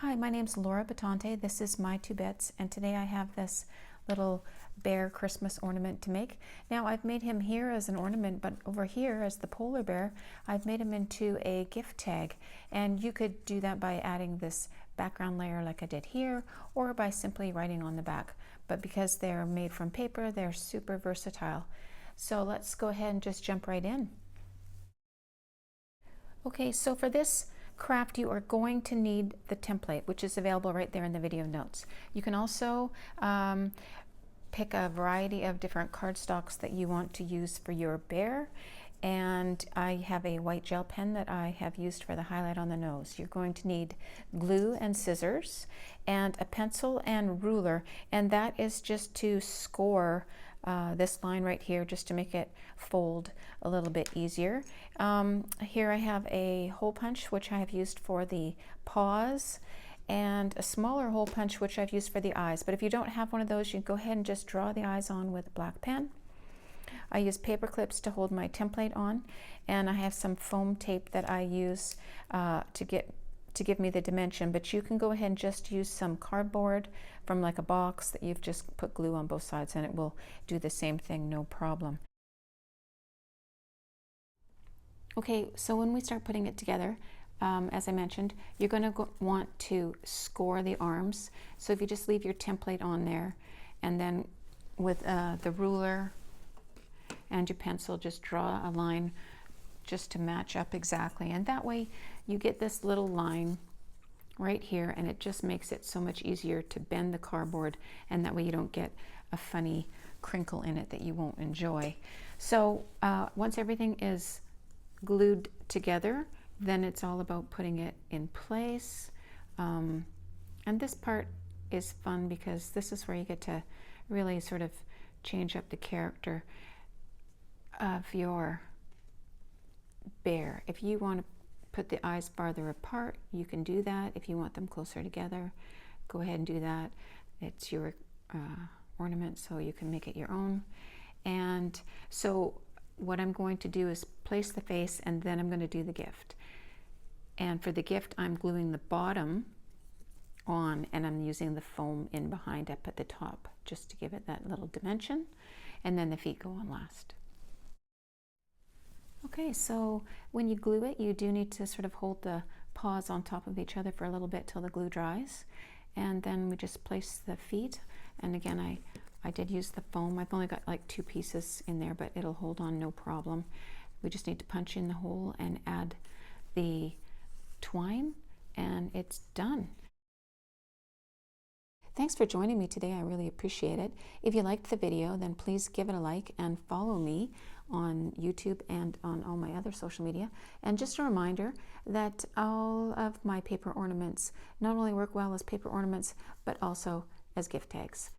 Hi, my name's Laura Batante. This is My Two Bits, and today I have this little bear Christmas ornament to make. Now I've made him here as an ornament, but over here as the polar bear, I've made him into a gift tag. And you could do that by adding this background layer like I did here, or by simply writing on the back. But because they're made from paper, they're super versatile. So let's go ahead and just jump right in. Okay, so for this craft, you are going to need the template, which is available right there in the video notes. You can also pick a variety of different cardstocks that you want to use for your bear. And I have a white gel pen that I have used for the highlight on the nose. You're going to need glue and scissors and a pencil and ruler, and that is just to score this line right here, just to make it fold a little bit easier. Here I have a hole punch, which I have used for the paws, and a smaller hole punch, which I've used for the eyes. But if you don't have one of those, you can go ahead and just draw the eyes on with a black pen. I use paper clips to hold my template on, and I have some foam tape that I use to give me the dimension, but you can go ahead and just use some cardboard from like a box that you've just put glue on both sides, and it will do the same thing, no problem. Okay, so when we start putting it together, as I mentioned, you're going to want to score the arms. So if you just leave your template on there, and then with the ruler and your pencil, just draw a line just to match up exactly. And that way you get this little line right here, and it just makes it so much easier to bend the cardboard, and that way you don't get a funny crinkle in it that you won't enjoy. So once everything is glued together, then it's all about putting it in place. And this part is fun because this is where you get to really sort of change up the character of your bear. If you want to put the eyes farther apart, you can do that. If you want them closer together, go ahead and do that. It's your ornament, so you can make it your own. And so what I'm going to do is place the face, and then I'm going to do the gift. And for the gift, I'm gluing the bottom on, and I'm using the foam in behind up at the top just to give it that little dimension, and then the feet go on last. Okay, so when you glue it, you do need to sort of hold the paws on top of each other for a little bit till the glue dries, and then we just place the feet. And again, I did use the foam. I've only got like 2 pieces in there, but it'll hold on no problem. We just need to punch in the hole and add the twine, and it's done. Thanks for joining me today. I really appreciate it. If you liked the video, then please give it a like and follow me on YouTube and on all my other social media. And just a reminder that all of my paper ornaments not only work well as paper ornaments, but also as gift tags.